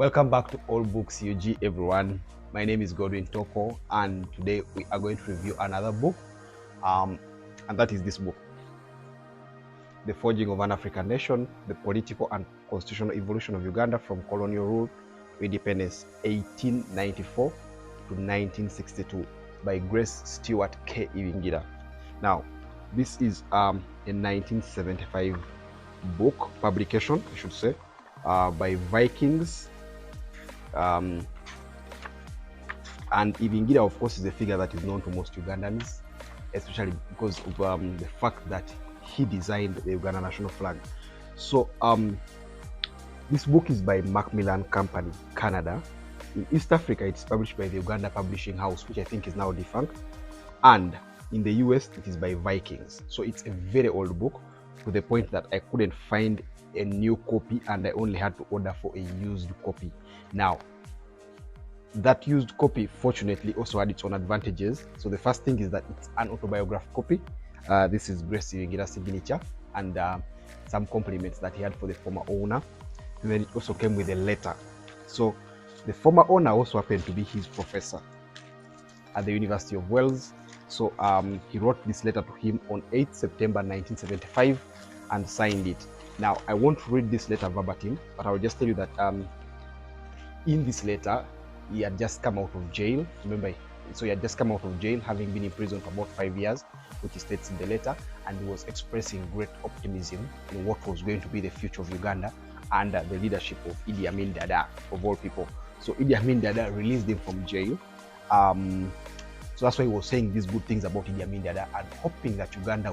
Welcome back to All Books UG, everyone. My name is Godwin Toko, and today we are going to review another book, and that is this book, The Forging of an African Nation, The Political and Constitutional Evolution of Uganda from Colonial Rule to Independence, 1894 to 1962, by Grace Stuart K. Ibingira. Now, this is a 1975 book publication, I should say, by Vikings. And Ibingira, of course, is a figure that is known to most Ugandans, especially because of the fact that he designed the Uganda national flag. So this book is by Macmillan Company, Canada. In East Africa, it's published by the Uganda Publishing House, which I think is now defunct. And in the US, it is by Vikings. So it's a very old book, to the point that I couldn't find a new copy and I only had to order for a used copy. Now, that used copy fortunately also had its own advantages. So the first thing is that it's an autobiographical copy. This is Grace Ibingira's signature and some compliments that he had for the former owner. And then it also came with a letter. So the former owner also happened to be his professor at the University of Wales. So he wrote this letter to him on 8th September 1975 and signed it. Now, I won't read this letter verbatim, but I will just tell you that in this letter, he had just come out of jail. Remember, so he had just come out of jail, having been in prison for about 5 years, which he states in the letter, and he was expressing great optimism in what was going to be the future of Uganda under the leadership of Idi Amin Dada, of all people. So Idi Amin Dada released him from jail. So that's why he was saying these good things about Idi Amin Dada and hoping that Uganda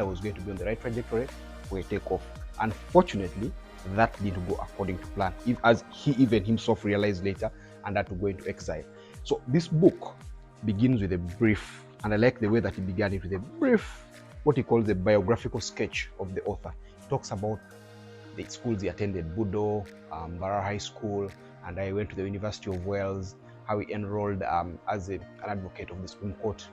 was going to be on the right trajectory for a takeoff. Unfortunately, that didn't go according to plan, as he even himself realized later, and had to go into exile. So this book begins with a brief, and I like the way that he began it with a brief, what he calls a biographical sketch of the author. He talks about the schools he attended, Budo, Barra High School, and I went to the University of Wales, how he enrolled as an advocate of the Supreme Court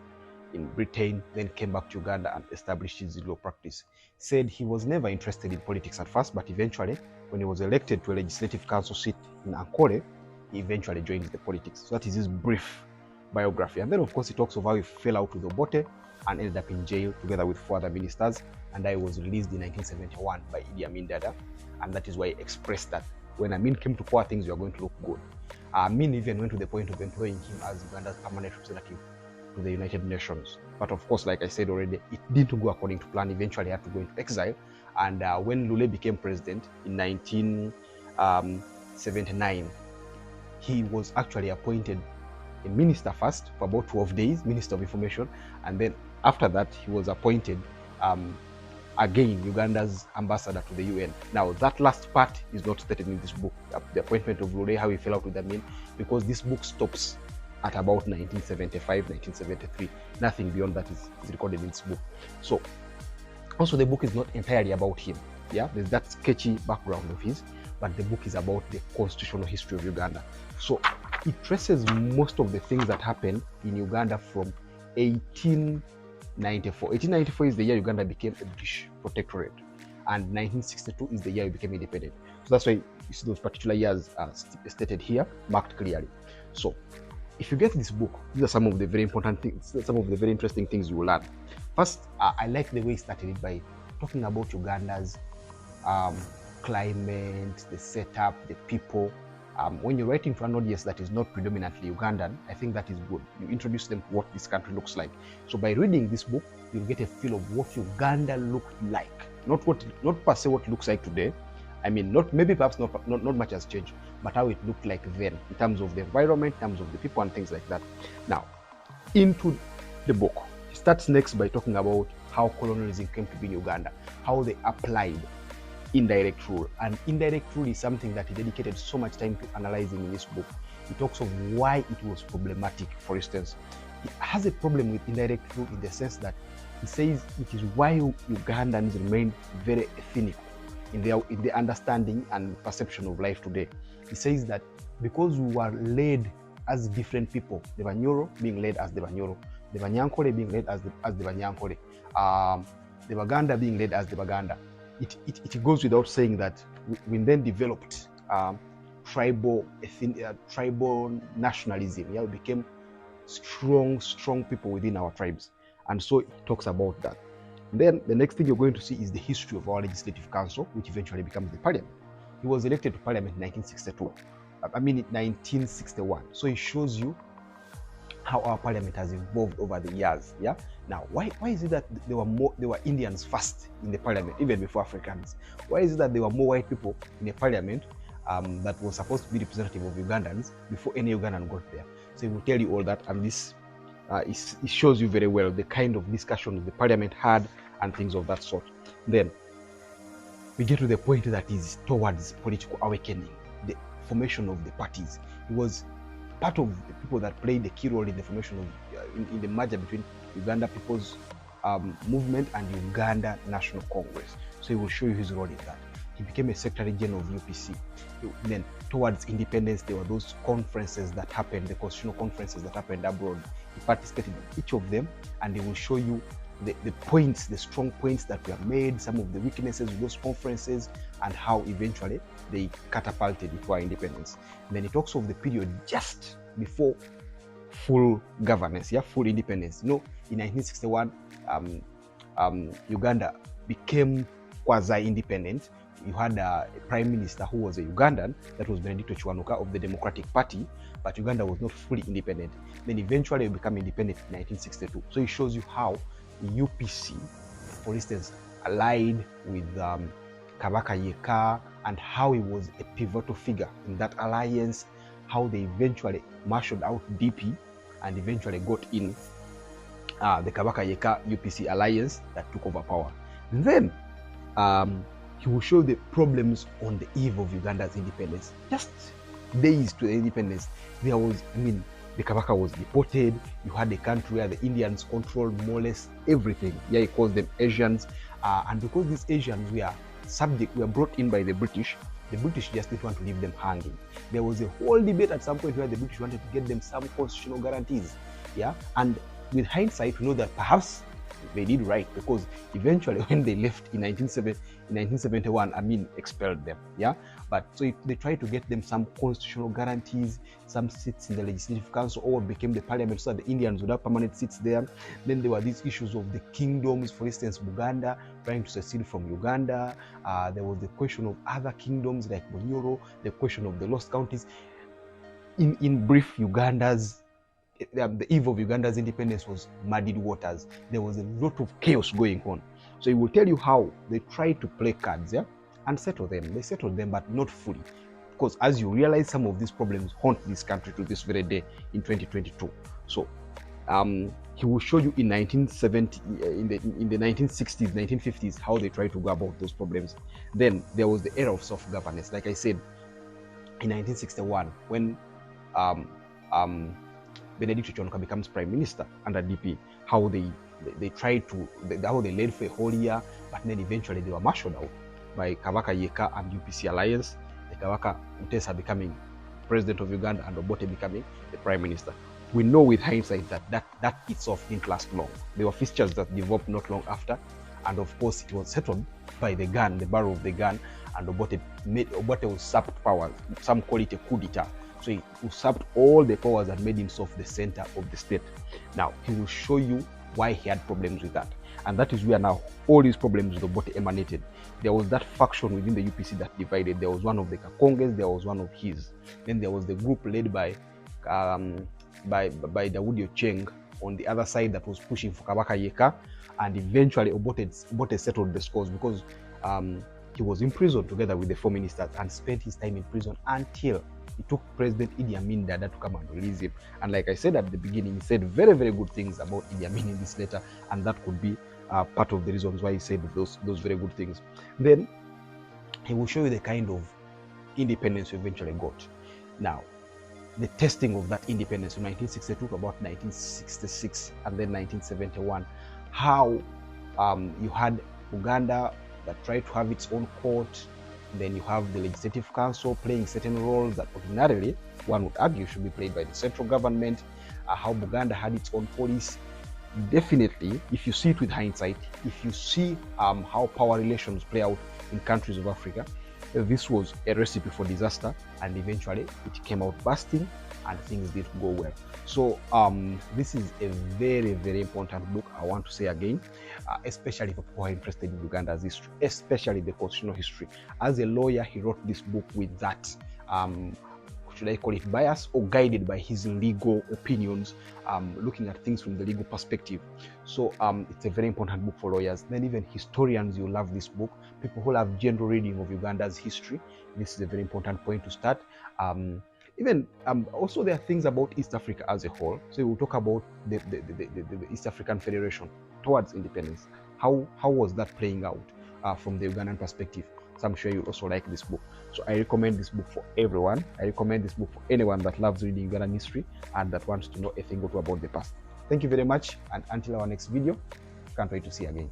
in Britain, then came back to Uganda and established his law practice. Said he was never interested in politics at first, but eventually, when he was elected to a legislative council seat in Ankole, he eventually joined the politics. So that is his brief biography. And then, of course, he talks of how he fell out with Obote and ended up in jail together with 4 other ministers, and I was released in 1971 by Idi Amin Dada, and that is why he expressed that when Amin came to power, things were going to look good. Amin even went to the point of employing him as Uganda's permanent representative to the United Nations. But of course, like I said already, it didn't go according to plan. Eventually, he had to go into exile. And when Lule became president in 1979, he was actually appointed a minister first for about 12 days, Minister of Information. And then after that, he was appointed again Uganda's ambassador to the UN. Now, that last part is not stated in this book, the appointment of Lule, how he fell out with Amin, because this book stops at about 1975, 1973. Nothing beyond that is recorded in this book. So, also the book is not entirely about him. Yeah, there's that sketchy background of his, but the book is about the constitutional history of Uganda. So, it traces most of the things that happened in Uganda from 1894. 1894 is the year Uganda became a British protectorate, and 1962 is the year it became independent. So that's why you see those particular years stated here, marked clearly. So, if you get this book, these are some of the very important things, some of the very interesting things you will learn. First, I like the way he started it by talking about Uganda's climate, the setup, the people. When you're writing to an audience that is not predominantly Ugandan, I think that is good. You introduce them to what this country looks like. So by reading this book, you'll get a feel of what Uganda looked like. Not per se what it looks like today. I mean, perhaps not much has changed, but how it looked like then in terms of the environment, in terms of the people and things like that. Now, into the book, he starts next by talking about how colonialism came to be in Uganda, how they applied indirect rule. And indirect rule is something that he dedicated so much time to analyzing in this book. He talks of why it was problematic. For instance, he has a problem with indirect rule in the sense that he says it is why Ugandans remain very ethnic in their understanding and perception of life today. He says that because we were led as different people, the Banyoro being led as the Banyoro, the Banyankole being led as the Banyankole, the Baganda being led as the Baganda. It goes without saying that we then developed tribal nationalism. Yeah, we became strong people within our tribes, and so it talks about that. Then the next thing you're going to see is the history of our legislative council, which eventually becomes the parliament. He was elected to parliament in 1962. I mean, 1961. So it shows you how our parliament has evolved over the years. Yeah. Now, why is it that there were Indians first in the parliament, even before Africans? Why is it that there were more white people in a parliament that was supposed to be representative of Ugandans before any Ugandan got there? So it will tell you all that, and this it shows you very well the kind of discussions the parliament had and things of that sort. Then we get to the point that is towards political awakening, the formation of the parties. He was part of the people that played a key role in the formation of in the merger between Uganda People's Movement and Uganda National Congress. So he will show you his role in that. He became a Secretary General of UPC. Then towards independence, there were those conferences that happened, the constitutional conferences that happened abroad. He participated in each of them, and they will show you the points, the strong points that were made, some of the weaknesses of those conferences, and how eventually they catapulted into our independence. And then it talks of the period just before full governance, full independence. In 1961, Uganda became quasi-independent. You had a prime minister who was a Ugandan, that was Benedicto Chiwanuka of the Democratic Party, but Uganda was not fully independent. Then eventually it became independent in 1962. So it shows you how the UPC, for instance, allied with Kabaka Yeka, and how he was a pivotal figure in that alliance, how they eventually marshaled out DP and eventually got in the Kabaka Yeka UPC alliance that took over power. Then he will show the problems on the eve of Uganda's independence. Just days to the independence, there was, the Kabaka was deported. You had a country where the Indians controlled more or less everything. He calls them Asians. And because these Asians were brought in by the British just didn't want to leave them hanging. There was a whole debate at some point where the British wanted to get them some constitutional guarantees. And with hindsight, we know that perhaps they did right, because eventually when they left in 1971, expelled them. But so they tried to get them some constitutional guarantees, some seats in the Legislative Council, or became the parliament so that the Indians would have permanent seats there. Then there were these issues of the kingdoms, for instance, Buganda trying to secede from Uganda. There was the question of other kingdoms like Bunyoro, the question of the lost counties. In brief, the eve of Uganda's independence was muddied waters. There was a lot of chaos going on. So it will tell you how they tried to play cards and settle them. They settled them, but not fully. Because as you realize, some of these problems haunt this country to this very day in 2022. So he will show you in 1970, in the 1960s, 1950s, how they tried to go about those problems. Then there was the era of self-governance. Like I said, in 1961, when Benedicto Chiwanuka becomes prime minister under DP, how they led for a whole year, but then eventually they were marshaled out by Kabaka Yeka and UPC alliance, the Kabaka Mutesa becoming president of Uganda and Obote becoming the prime minister. We know with hindsight that itself didn't last long. There were fixtures that developed not long after, and of course it was settled by the barrel of the gun, and Obote usurped power. Some call it a coup d'etat. So he usurped all the powers and made himself the center of the state. Now, he will show you why he had problems with that. And that is where now all these problems with Obote emanated. There was that faction within the UPC that divided. There was one of the Kakonges, there was one of his. Then there was the group led by Dawoodi Ocheng on the other side that was pushing for Kabaka Yeka. And eventually Obote settled the scores because he was imprisoned together with the four ministers and spent his time in prison until it took President Idi Amin Dada to come and release him. And like I said at the beginning, he said very, very good things about Idi Amin in this letter, and that could be part of the reasons why he said those very good things. Then he will show you the kind of independence we eventually got. Now, the testing of that independence from 1962 to about 1966 and then 1971, how you had Uganda that tried to have its own court. Then you have the Legislative Council playing certain roles that ordinarily one would argue should be played by the central government. How Buganda had its own police. Definitely, if you see it with hindsight, if you see how power relations play out in countries of Africa, this was a recipe for disaster, and eventually it came out busting and things didn't go well. So this is a very, very important book, I want to say again, especially for people who are interested in Uganda's history, especially the constitutional history. As a lawyer, he wrote this book with that should I call it bias, or guided by his legal opinions, looking at things from the legal perspective. So it's a very important book for lawyers. Then even historians, you love this book. People who love general reading of Uganda's history, this is a very important point to start. Also there are things about East Africa as a whole. So we'll talk about the East African Federation towards independence. How was that playing out from the Ugandan perspective? So I'm sure you also like this book. So I recommend this book for everyone. I recommend this book for anyone that loves reading Ugandan history and that wants to know a thing or two about the past. Thank you very much, and until our next video, can't wait to see you again.